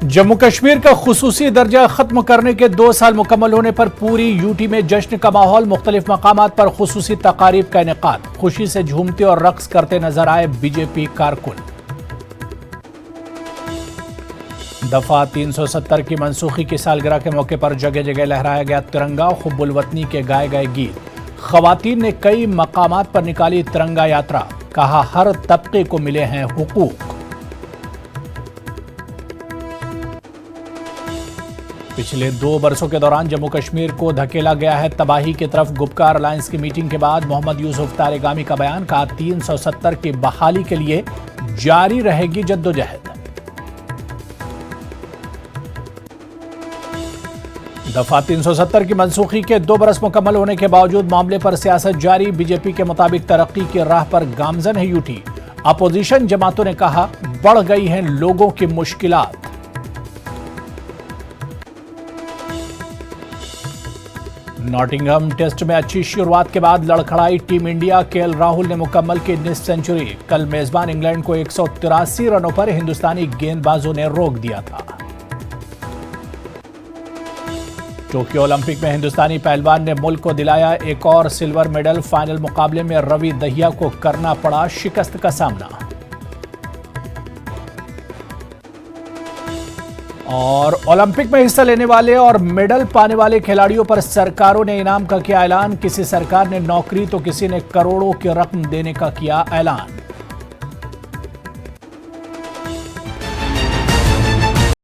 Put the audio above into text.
जम्मू कश्मीर का खुसूसी दर्जा खत्म करने के 2 साल मुकम्मल होने पर पूरी यूटी में जश्न का माहौल। मुख्तलिफ मकामात पर खुसूसी तकारीब का इनेकाद। खुशी से झूमते और रक्स करते नजर आए बीजेपी कारकुन। दफा 370 की मनसूखी की सालगिरह के मौके पर जगह जगह लहराया गया तिरंगा। हुब्बुल वतनी के गाए गए गीत। खवातीन ने कई मकामात पर निकाली तिरंगा यात्रा। कहा हर तबके को मिले हैं हुकूक। पिछले 2 बरसों के दौरान जम्मू कश्मीर को धकेला गया है तबाही की तरफ। गुपकार अलायंस की मीटिंग के बाद मोहम्मद यूसुफ तारेगामी का बयान। कहा 370 की बहाली के लिए जारी रहेगी जद्दोजहद। दफा 370 की मनसूखी के 2 बरस मुकम्मल होने के बावजूद मामले पर सियासत जारी। बीजेपी के मुताबिक तरक्की की राह पर गामजन है यूटी। अपोजिशन जमातों ने कहा बढ़ गई हैं लोगों की मुश्किलात। नॉटिंघम टेस्ट में अच्छी शुरुआत के बाद लड़खड़ाई टीम इंडिया। केएल राहुल ने मुकम्मल की निस्फ सेंचुरी। कल मेजबान इंग्लैंड को 183 रनों पर हिंदुस्तानी गेंदबाजों ने रोक दिया था। टोक्यो ओलंपिक में हिंदुस्तानी पहलवान ने मुल्क को दिलाया एक और सिल्वर मेडल। फाइनल मुकाबले में रवि दहिया को करना पड़ा शिकस्त का सामना। और ओलंपिक में हिस्सा लेने वाले और मेडल पाने वाले खिलाड़ियों पर सरकारों ने इनाम का किया ऐलान। किसी सरकार ने नौकरी तो किसी ने करोड़ों की रकम देने का किया ऐलान।